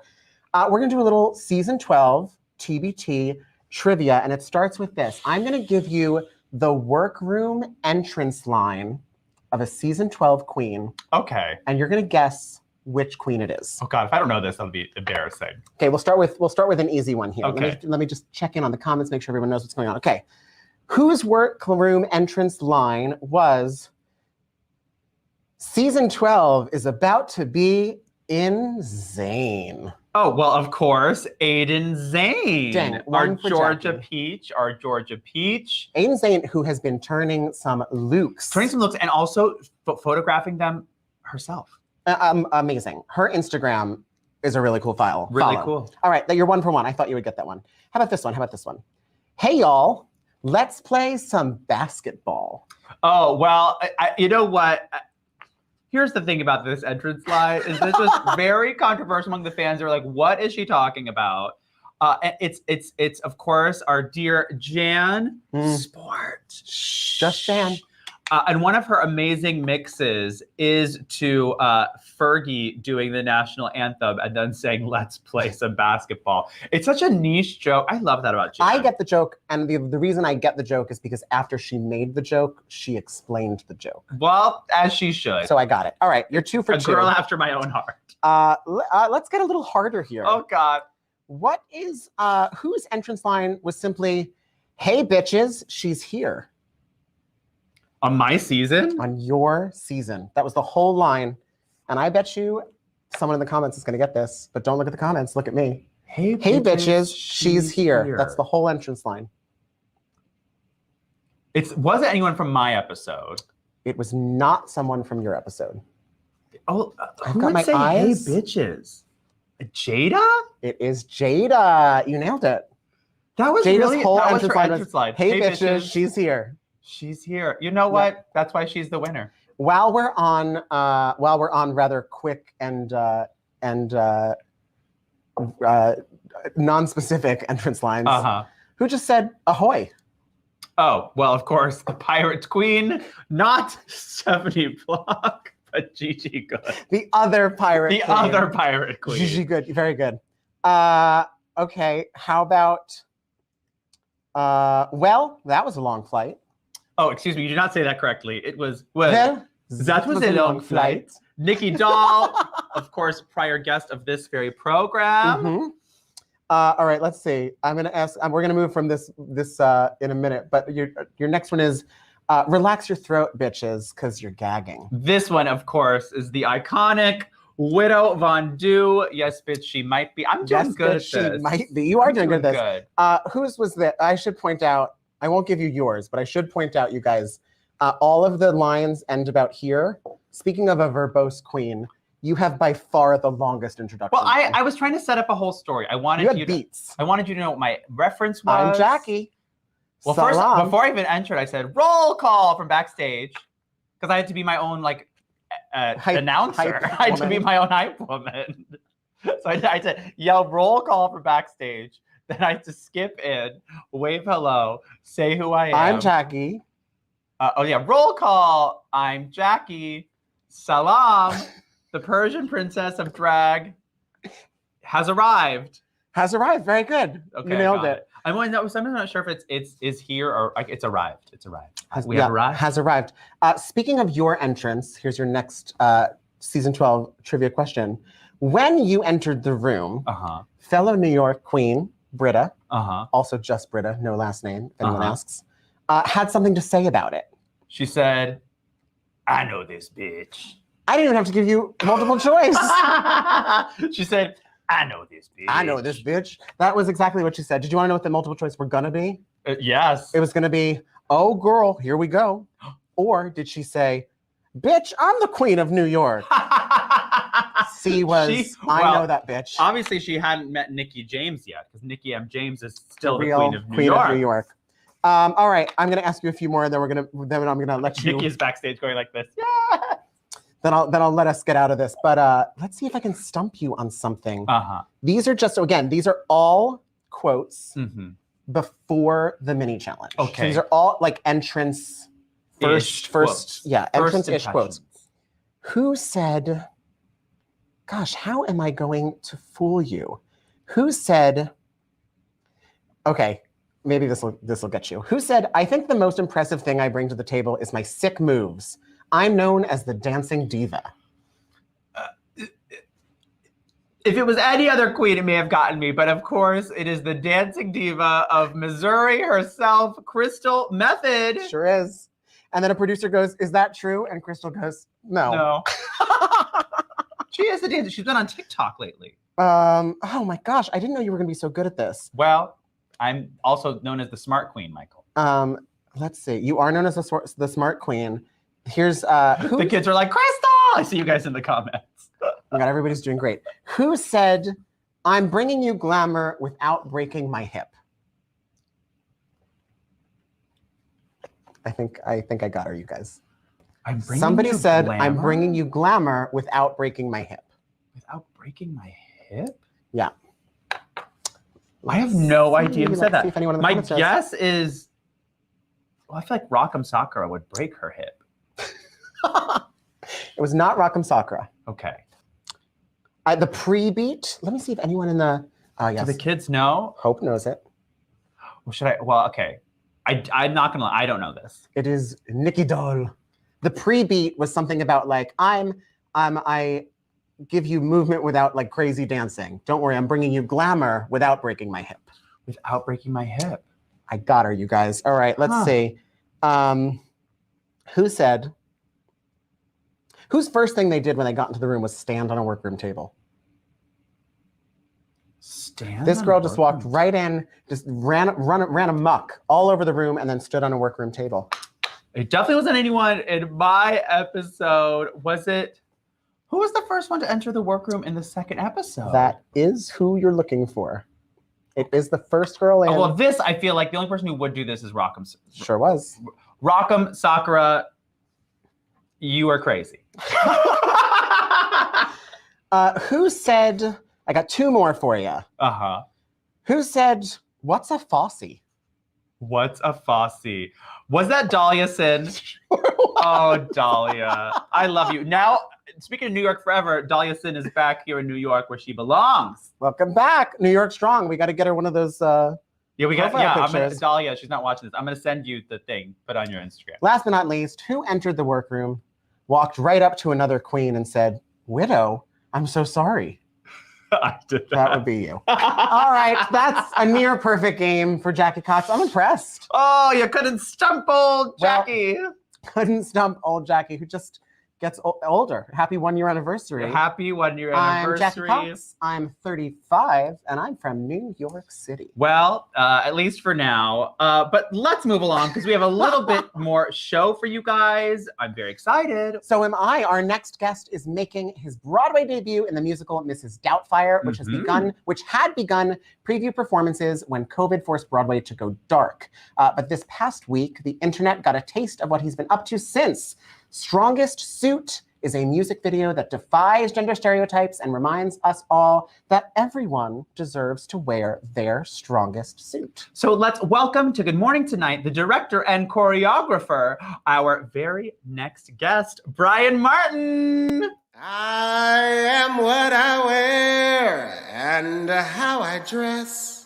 We're going to do a little season 12 TBT trivia, and it starts with this. I'm going to give you the workroom entrance line of a season 12 queen.
Okay.
And you're going to guess which queen it is.
Oh God, if I don't know this, that'll be embarrassing.
Okay, we'll start with an easy one here.
Okay.
Let me just check in on the comments, make sure everyone knows what's going on. Okay. Whose workroom entrance line was season 12 is about to be insane?
Oh, well, of course, Aiden Zane.
Dang,
our
one for
Georgia
Jackie.
Peach. Our Georgia Peach.
Aiden Zane, who has been turning some looks.
And also photographing them herself.
Amazing. Her Instagram is a really cool file.
Really
Follow.
cool.
All right, you're 1 for 1. I thought you would get that one. How about this one? Hey, y'all, let's play some basketball.
Oh, well, you know what? Here's the thing about this entrance line is this was very controversial among the fans. They were like, what is she talking about? And it's of course our dear Jan Sport.
Just Jan.
And one of her amazing mixes is to Fergie doing the national anthem and then saying, let's play some basketball. It's such a niche joke. I love that about Jan.
I get the joke, and the reason I get the joke is because after she made the joke, she explained the joke.
Well, as she should.
So I got it. All right, you're 2 for 2.
A girl after my own heart.
Let's get a little harder here.
Oh, God.
What is, whose entrance line was simply, hey, bitches, she's here?
On my season?
On your season. That was the whole line. And I bet you someone in the comments is going to get this, but don't look at the comments. Look at me. Hey, bitches, she's here. That's the whole entrance line.
It wasn't anyone from my episode.
It was not someone from your episode.
Oh,
I've got my eyes.
Hey, bitches? Jada?
It is Jada. You nailed it.
That was
Jada's
really
whole
that was
entrance
her
line.
entrance line.
Hey, bitches, she's here.
She's here. You know what? That's why she's the winner.
While we're on rather quick and non-specific entrance lines, who just said ahoy?
Oh, well, of course, the Pirate Queen, not Stephanie Block, but Gigi Good.
The other pirate queen.
The other Pirate Queen.
Gigi Good, very good. Okay, how about, well, that was a long flight.
Oh, excuse me, you did not say that correctly. It was,
Well,
that was a long flight. Nikki Doll, of course, prior guest of this very program.
All right, let's see. I'm going to ask, we're going to move from this in a minute, but your next one is, relax your throat, bitches, because you're gagging.
This one, of course, is the iconic Widow Von Du. Yes, bitch, she might be. I'm doing good at this.
She might be. You are doing good at this. Whose was that? I should point out, I won't give you yours, but I should point out, you guys, all of the lines end about here. Speaking of a verbose queen, you have by far the longest introduction.
Well, I was trying to set up a whole story. I wanted you
beats.
I wanted you to know what my reference was.
I'm Jackie.
Well, first, before I even entered, I said roll call from backstage because I had to be my own announcer. I had to be my own hype woman. So I had to yell roll call from backstage. Then I had to skip in, wave hello, say who I am.
I'm Jackie.
Roll call. I'm Jackie. Salam. The Persian princess of drag has arrived.
Has arrived. Very good.
Okay,
you nailed it.
I'm not sure if it's here or it's arrived. It's arrived. We have arrived.
Has arrived. Speaking of your entrance, here's your next season 12 trivia question. When you entered the room, fellow New York queen Britta, also just Britta, no last name, if anyone asks, had something to say about it.
She said, I know this bitch.
I didn't even have to give you multiple choice.
She said, I know this bitch.
I know this bitch. That was exactly what she said. Did you want to know what the multiple choice were gonna be?
Yes.
It was gonna be, oh girl, here we go. Or did she say, bitch, I'm the queen of New York? C was, I know that bitch.
Obviously, she hadn't met Nikki James yet, because Nikki M. James is still the
real
queen of New York.
New York. All right, I'm gonna ask you a few more, and then I'm gonna let you.
Nikki is backstage going like this. Yeah.
Then I'll let us get out of this. But let's see if I can stump you on something. These are just, again, these are all quotes before the mini challenge.
Okay.
So these are all like entrance entrance-ish quotes. Who said, gosh, how am I going to fool you? Who said, okay, maybe this will get you. Who said, I think the most impressive thing I bring to the table is my sick moves. I'm known as the dancing diva.
If it was any other queen, it may have gotten me, but of course, it is the dancing diva of Missouri herself, Crystal Method.
Sure is. And then a producer goes, is that true? And Crystal goes, no.
No. She is the dancer. She's been on TikTok lately.
Oh my gosh, I didn't know you were going to be so good at this.
Well, I'm also known as the smart queen, Michael.
Let's see. You are known as the smart queen. Here's
the kids are like, Crystal! I see you guys in the comments.
Oh my God, everybody's doing great. Who said, I'm bringing you glamour without breaking my hip? I think I got her, you guys. Somebody said, glamour? I'm bringing you glamour without breaking my hip.
Without breaking my hip?
Yeah.
I have no idea who said that. My guess is, well, I feel like Rock'em Sakura would break her hip.
It was not Rock'em Sakura.
Okay.
The pre-beat. Let me see if anyone in the. Yes.
Do the kids know?
Hope knows it.
Well, should I? Well, okay. I'm not gonna lie. I don't know this.
It is Nikki Doll. The pre-beat was something about like I give you movement without like crazy dancing. Don't worry, I'm bringing you glamour without breaking my hip.
Without breaking my hip.
I got her, you guys. All right, let's see. Who said? Whose first thing they did when they got into the room was stand on a workroom table? This girl just walked right in, just ran amok all over the room, and then stood on a workroom table.
It definitely wasn't anyone in my episode. Was it? Who was the first one to enter the workroom in the second episode?
That is who you're looking for. It is the first girl in.
Oh, well, this, I feel like the only person who would do this is Rock'em.
Sure was.
Rock'em Sakura, you are crazy.
Who said, I got two more for you. Who said, what's a Fosse?
What's a Fosse? Was that Dahlia Sin? Oh, Dahlia. I love you. Now, speaking of New York forever, Dahlia Sin is back here in New York where she belongs.
Welcome back. New York strong. We got to get her one of those
Dahlia, she's not watching this. I'm going to send you the thing. Put on your Instagram.
Last but not least, who entered the workroom, walked right up to another queen and said, widow, I'm so sorry.
I did
that would be you. All right, that's a near perfect game for Jackie Cox. I'm impressed.
Oh, you couldn't stump old Jackie.
Well, couldn't stump old Jackie, who just gets older. Happy 1 year anniversary.
Happy 1 year anniversary.
I'm Jackie Cox. I'm 35, and I'm from New York City.
Well, at least for now. But let's move along because we have a little bit more show for you guys. I'm very excited.
So am I. Our next guest is making his Broadway debut in the musical Mrs. Doubtfire, which had begun preview performances when COVID forced Broadway to go dark. But this past week, the internet got a taste of what he's been up to since. Strongest Suit is a music video that defies gender stereotypes and reminds us all that everyone deserves to wear their strongest suit.
So let's welcome to Good Morning Tonight, the director and choreographer, our very next guest, Brian Martin.
I am what I wear and how I dress.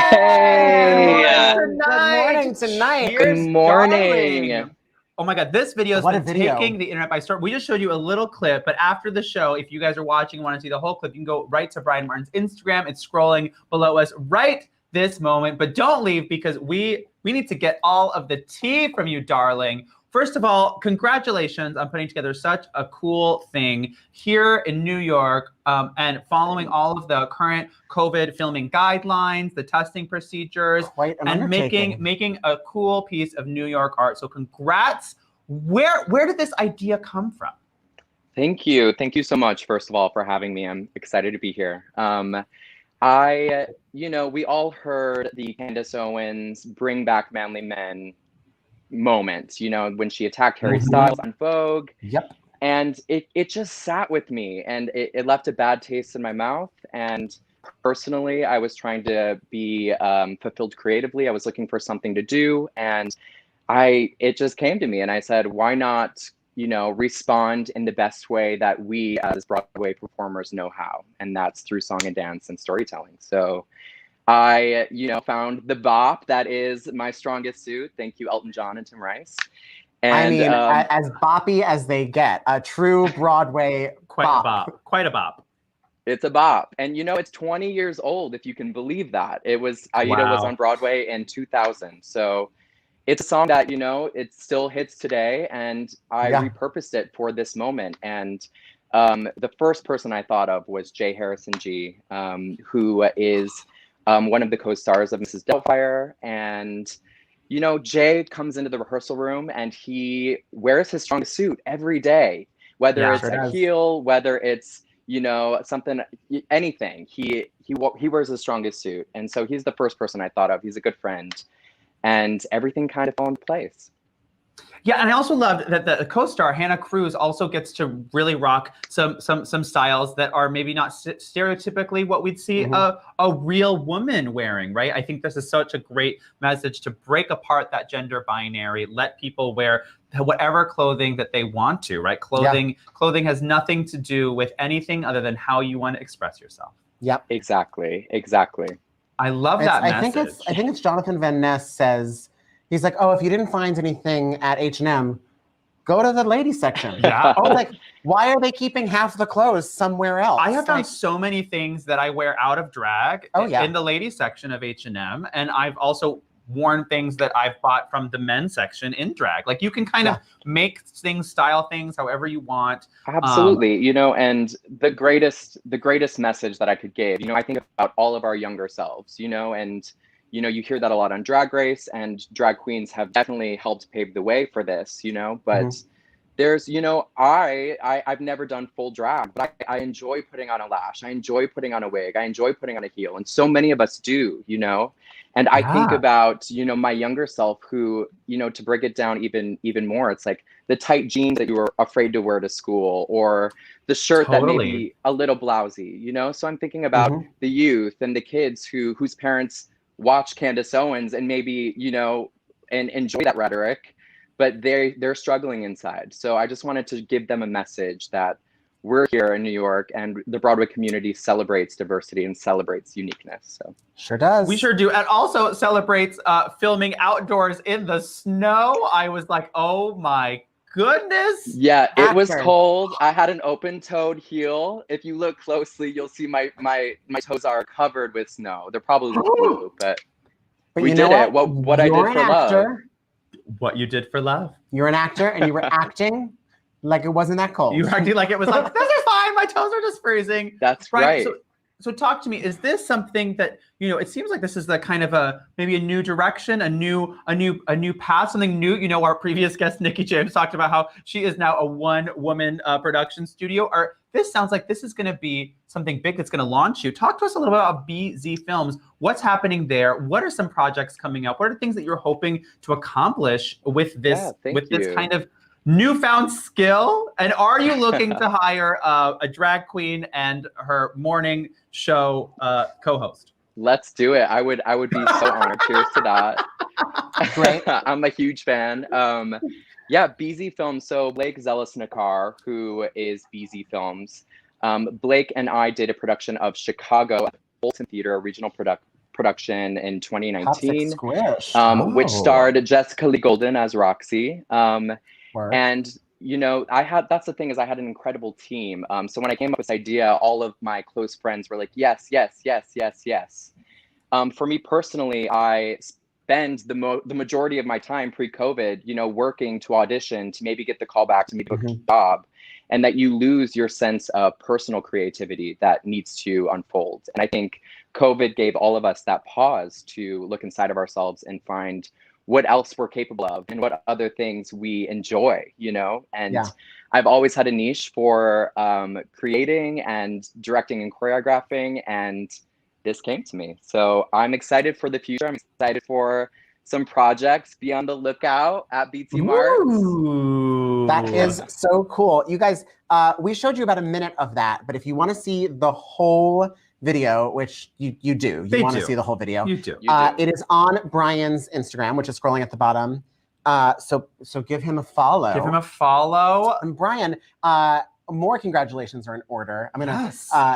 Hey!
Good
morning tonight.
Here's
Good morning.
Darling. Oh my God, this video has been
video.
taking the internet by storm. We just showed you a little clip, but after the show, if you guys are watching and want to see the whole clip, you can go right to Brian Martin's Instagram. It's scrolling below us right this moment, but don't leave because we need to get all of the tea from you, darling. First of all, congratulations on putting together such a cool thing here in New York and following all of the current COVID filming guidelines, the testing procedures, and making a cool piece of New York art. So congrats. Where did this idea come from?
Thank you. Thank you so much, first of all, for having me. I'm excited to be here. We all heard the Candace Owens Bring Back Manly Men moment, when she attacked Harry Styles on Vogue.
Yep.
And it just sat with me, and it left a bad taste in my mouth. And personally, I was trying to be fulfilled creatively. I was looking for something to do, and it just came to me, and I said, why not, respond in the best way that we as Broadway performers know how, and that's through song and dance and storytelling. So I, found the bop that is my strongest suit. Thank you, Elton John and Tim Rice. And,
I mean, as boppy as they get, a true Broadway bop.
Quite a bop.
It's a bop. And, it's 20 years old, if you can believe that. It was, Aida was on Broadway in 2000. So it's a song that, it still hits today. And I repurposed it for this moment. And the first person I thought of was Jay Harrison G, who is one of the co-stars of Mrs. Doubtfire. And, Jay comes into the rehearsal room and he wears his strongest suit every day, whether it's a heel, whether it's, something, anything. He wears his strongest suit. And so he's the first person I thought of. He's a good friend. And everything kind of fell into place.
Yeah, and I also loved that the co-star Hannah Cruz also gets to really rock some styles that are maybe not stereotypically what we'd see a real woman wearing, right? I think this is such a great message to break apart that gender binary, let people wear whatever clothing that they want to, right? Clothing has nothing to do with anything other than how you want to express yourself.
Yep.
Exactly.
I love that message.
I think it's Jonathan Van Ness says, he's like, oh, if you didn't find anything at H&M, go to the ladies section.
Yeah.
Oh, like, why are they keeping half the clothes somewhere else?
I have found so many things that I wear out of drag in the ladies section of H&M. And I've also worn things that I've bought from the men's section in drag. Like you can kind of make things, style things however you want.
Absolutely. And the greatest message that I could give, I think about all of our younger selves, and you hear that a lot on Drag Race, and drag queens have definitely helped pave the way for this, but there's, I've never done full drag, but I enjoy putting on a lash. I enjoy putting on a wig. I enjoy putting on a heel. And so many of us do, and I think about, my younger self who, to break it down even more, it's like the tight jeans that you were afraid to wear to school, or the shirt that may be a little blousy, So I'm thinking about the youth and the kids whose parents watch Candace Owens and maybe, and enjoy that rhetoric, but they're struggling inside. So I just wanted to give them a message that we're here in New York and the Broadway community celebrates diversity and celebrates uniqueness. So
sure does.
We sure do. And also celebrates filming outdoors in the snow. I was like, oh my goodness.
Yeah, it was cold. I had an open-toed heel. If you look closely, you'll see my toes are covered with snow. They're probably blue, but we did it. What I did for love.
What you did for love.
You're an actor, and you were acting like it wasn't that cold.
You were acting like it was like, this is fine. My toes are just freezing.
That's right.
So talk to me. Is this something that, it seems like this is the kind of maybe a new direction, a new path, something new. Our previous guest, Nikki James, talked about how she is now a one-woman production studio. This sounds like this is going to be something big that's going to launch you. Talk to us a little bit about BZ Films. What's happening there? What are some projects coming up? What are things that you're hoping to accomplish with this this kind of newfound skill? And are you looking to hire a drag queen and her morning show co-host?
Let's do it. I would be so honored. Cheers to that.
Great.
I'm a huge fan. BZ Films. So Blake Zelisnikar, who is BZ Films, Blake and I did a production of Chicago at the Bolton Theater, a regional production in 2019,
Squish.
which starred Jessica Lee Golden as Roxy. And you know, that's the thing, is I had an incredible team. So when I came up with this idea, all of my close friends were like, yes, yes, yes, yes, yes. For me personally, I spend the majority of my time pre-COVID, you know, working to audition, to maybe get the call back, to maybe book a job, and that you lose your sense of personal creativity that needs to unfold. And I think COVID gave all of us that pause to look inside of ourselves and find what else we're capable of and what other things we enjoy, you know? And I've always had a niche for creating and directing and choreographing, and this came to me. So I'm excited for the future. I'm excited for some projects. Be on the lookout at BT Marks.
That is so cool. You guys, we showed you about a minute of that, but if you want to see the whole video, which you do, you want to see the whole video.
You do.
It is on Brian's Instagram, which is scrolling at the bottom. So give him a follow.
Give him a follow.
And Brian, more congratulations are in order. I'm gonna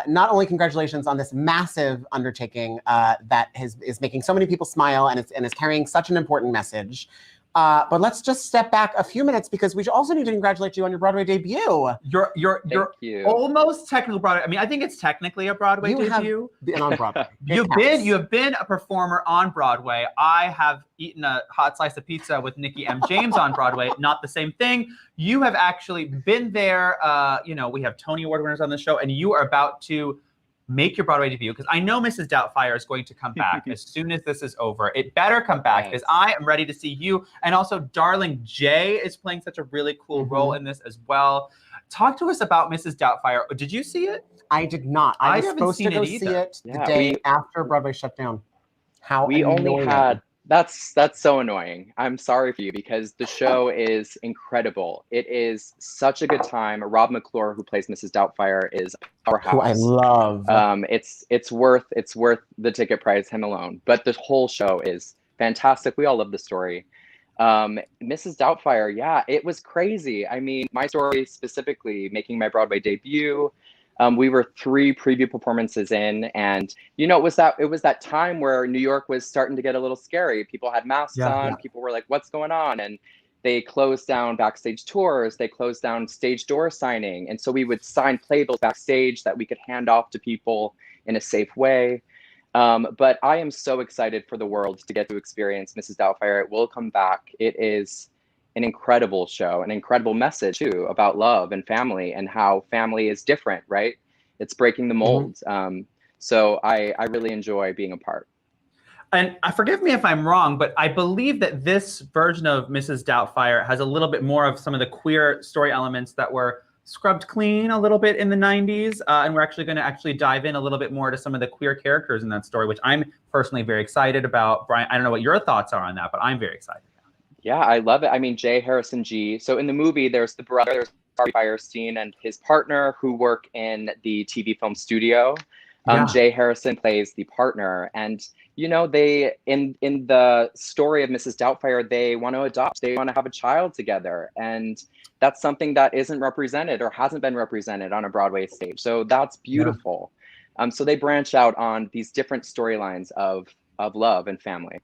not only congratulations on this massive undertaking that is making so many people smile and is carrying such an important message. But let's just step back a few minutes, because we also need to congratulate you on your Broadway debut.
You're almost technical Broadway. I mean, I think it's technically a Broadway debut.
You have been on Broadway.
You have been a performer on Broadway. I have eaten a hot slice of pizza with Nikki M. James on Broadway. Not the same thing. You have actually been there. You know, we have Tony Award winners on the show, and you are about to make your Broadway debut, because I know Mrs. Doubtfire is going to come back as soon as this is over. It better come back, because I am ready to see you. And also, darling Jay is playing such a really cool role in this as well. Talk to us about Mrs. Doubtfire. Did you see it?
I did not. I was supposed to go see it the day after Broadway shut down.
We only had... That's so annoying. I'm sorry for you, because the show is incredible. It is such a good time. Rob McClure, who plays Mrs. Doubtfire, is our house.
Who I love.
It's worth the ticket price, him alone. But the whole show is fantastic. We all love the story. Mrs. Doubtfire, yeah, it was crazy. I mean, my story specifically, making my Broadway debut. We were 3 preview performances in, and you know, it was that time where New York was starting to get a little scary. People had masks on. People were like, "What's going on?" And they closed down backstage tours. They closed down stage door signing, and so we would sign playbills backstage that we could hand off to people in a safe way. But I am so excited for the world to get to experience Mrs. Doubtfire. It will come back. It is an incredible show, an incredible message too about love and family, and how family is different, right? It's breaking the mold. So I really enjoy being a part.
And forgive me if I'm wrong, but I believe that this version of Mrs. Doubtfire has a little bit more of some of the queer story elements that were scrubbed clean a little bit in the 90s. And we're actually going to dive in a little bit more to some of the queer characters in that story, which I'm personally very excited about. Brian, I don't know what your thoughts are on that, but I'm very excited.
Yeah, I love it. I mean, Jay Harrison G. So in the movie, there's the brother, there's Harvey Fierstein and his partner, who work in the TV film studio. Jay Harrison plays the partner. And, you know, they, in the story of Mrs. Doubtfire, they want to adopt, they want to have a child together. And that's something that isn't represented or hasn't been represented on a Broadway stage. So that's beautiful. So they branch out on these different storylines of love and family.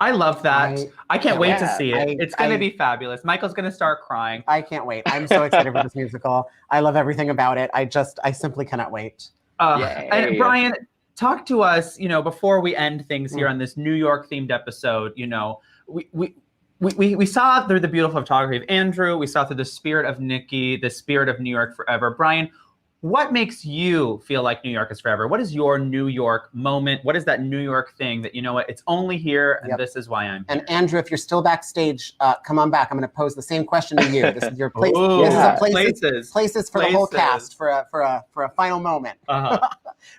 I love that.
I can't wait to see it. It's going to be fabulous. Michael's going to start crying.
I can't wait. I'm so excited for this musical. I love everything about it. I simply cannot wait.
And Brian, talk to us, you know, before we end things here on this New York themed episode. You know, we saw through the beautiful photography of Andrew. We saw through the spirit of Nikki, the spirit of New York forever. Brian, what makes you feel like New York is forever? What is your New York moment? What is that New York thing that, you know what, it's only here and this is why I'm here?
And Andrew, if you're still backstage, come on back. I'm going to pose the same question to you. This is your place. This is a places for the whole cast for a final moment.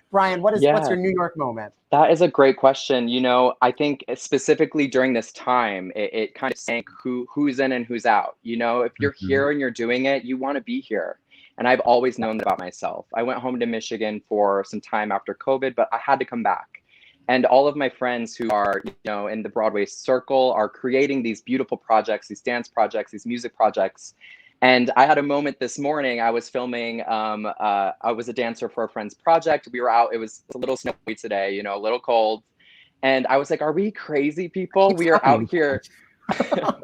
Brian, what's your New York moment?
That is a great question. You know, I think specifically during this time, it kind of sank who's in and who's out. You know, if you're here and you're doing it, you want to be here. And I've always known that about myself. I went home to Michigan for some time after COVID, but I had to come back. And all of my friends who are, you know, in the Broadway circle are creating these beautiful projects, these dance projects, these music projects. And I had a moment this morning. I was filming. I was a dancer for a friend's project. We were out. It was a little snowy today, you know, a little cold. And I was like, "Are we crazy people? We are out here.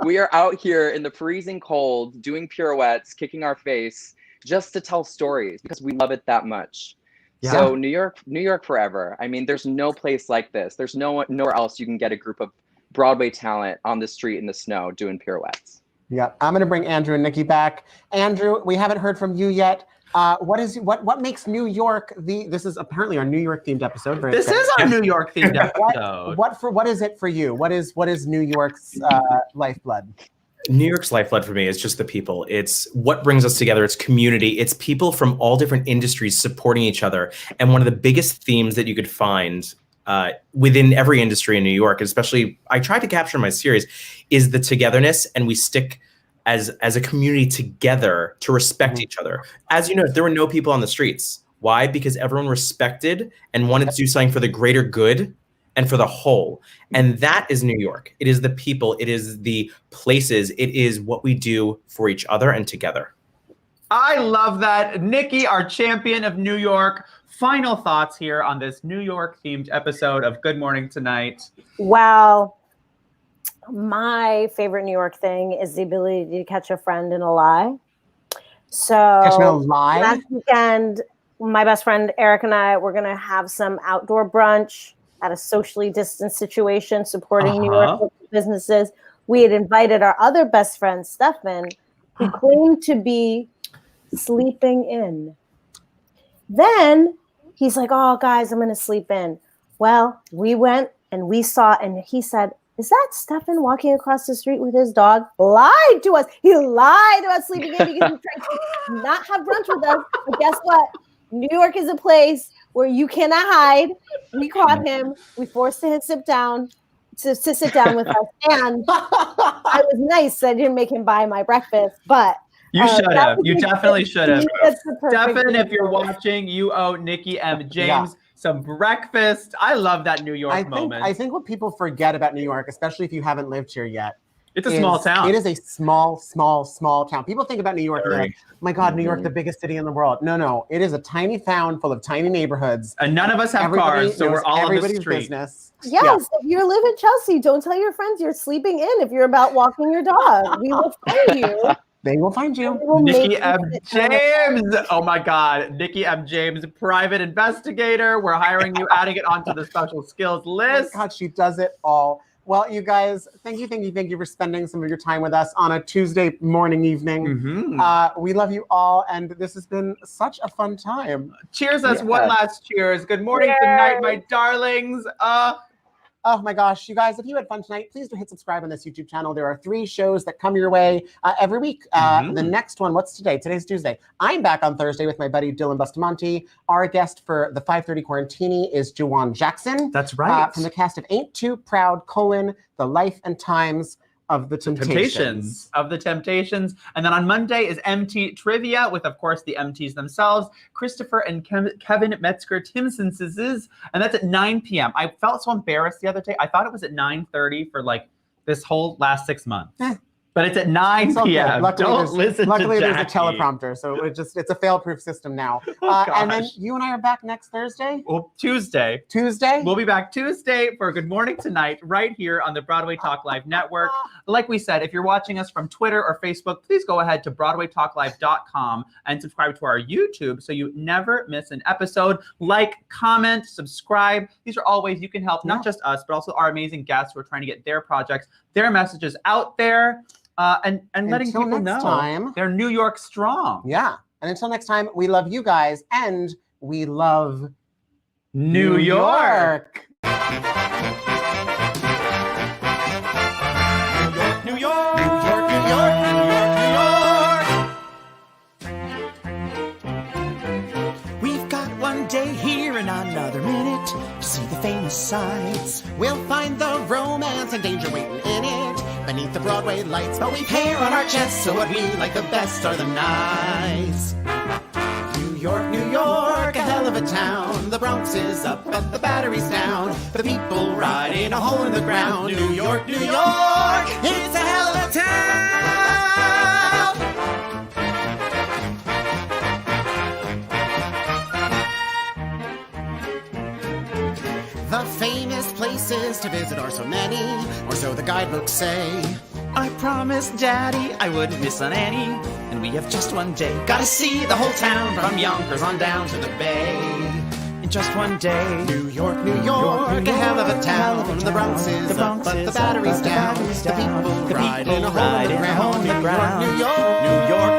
We are out here in the freezing cold, doing pirouettes, kicking our face, just to tell stories because we love it that much." Yeah. So New York forever. I mean, there's no place like this. There's nowhere else you can get a group of Broadway talent on the street in the snow doing pirouettes.
Yep. I'm going to bring Andrew and Nikki back. Andrew, we haven't heard from you yet. What makes New York this is apparently our New York themed episode.
This is our New York themed episode.
What is it for you? What is New York's lifeblood?
New York's lifeblood for me is just the people. It's what brings us together. It's community. It's people from all different industries supporting each other. And one of the biggest themes that you could find within every industry in New York, especially I tried to capture in my series, is the togetherness, and we stick as a community together to respect each other. As you know, there were no people on the streets. Why? Because everyone respected and wanted to do something for the greater good and for the whole. And that is New York. It is the people, it is the places, it is what we do for each other and together.
I love that. Nikki, our champion of New York. Final thoughts here on this New York themed episode of Good Morning Tonight.
Well, my favorite New York thing is the ability to catch a friend in a lie. So
catching a lie?
Last weekend, my best friend Eric and I were going to have some outdoor brunch at a socially distanced situation supporting New York businesses. We had invited our other best friend, Stefan, who claimed to be sleeping in. Then he's like, "Oh, guys, I'm going to sleep in." Well, we went and we saw, and he said, "Is that Stefan walking across the street with his dog?" Lied to us. He lied about sleeping in because he tried to not have brunch with us. But guess what? New York is a place where you cannot hide. We caught him. We forced him to sit down with us. And I was nice. I didn't make him buy my breakfast, but
you should have. You definitely should have. Stefan, if you're watching, you owe Nikki M. James some breakfast. I love that New York moment.
I think what people forget about New York, especially if you haven't lived here yet,
it's a small town.
It is a small town. People think about New York, they're like, "Oh my God, New York, the biggest city in the world." No. It is a tiny town full of tiny neighborhoods.
And none of us have cars, so we're all on the street.
Business.
Yes, if you live in Chelsea, don't tell your friends you're sleeping in if you're about walking your dog. We will find you.
They will find you.
Nikki M. James. Oh my God. Nikki M. James, private investigator. We're hiring you, adding it onto the special skills list.
Oh my God, she does it all. Well, you guys, thank you for spending some of your time with us on a Tuesday morning, evening. We love you all, and this has been such a fun time.
Cheers us one last cheers. Good morning tonight, my darlings.
Oh my gosh, you guys, if you had fun tonight, please do hit subscribe on this YouTube channel. There are 3 shows that come your way every week. The next one, what's today? Today's Tuesday. I'm back on Thursday with my buddy Dylan Bustamante. Our guest for the 5:30 Quarantini is Juwan Jackson.
That's right.
From the cast of Ain't Too Proud, The Life and Times of the Temptations. And then on Monday is MT Trivia with, of course, the MTs themselves, Christopher and Kevin Metzger-Timson's, and that's at 9 p.m. I felt so embarrassed the other day. I thought it was at 9:30 for like this whole last 6 months. But it's at 9 p.m. Luckily, there's a teleprompter, so it's a fail-proof system now. And then you and I are back next Thursday?
Well, Tuesday. We'll be back Tuesday for Good Morning Tonight right here on the Broadway-Talk Live Network. Like we said, if you're watching us from Twitter or Facebook, please go ahead to BroadwayTalkLive.com and subscribe to our YouTube so you never miss an episode. Like, comment, subscribe. These are all ways you can help not just us, but also our amazing guests who are trying to get their projects, their messages out there. And letting people know they're New York strong.
Yeah. And until next time, we love you guys and we love
New York. New York.
We've got one day here and another minute to see the famous sights. We'll find the romance and danger waiting in it. Beneath the Broadway lights, but we've hair on our chests, so what we like the best are the nights. New York, a hell of a town. The Bronx is up and the Battery's down. The people ride in a hole in the ground. New York, it's a hell of a town. places to visit are so many, or so the guidebooks say.
I promised Daddy I wouldn't miss on any, and we have just one day. Gotta see the whole town from Yonkers on down to the Bay. In just one day.
New York, New York, a hell of a town. The Bronx is up, but the battery's down. The people ride in a hole in the ground. New York, New York.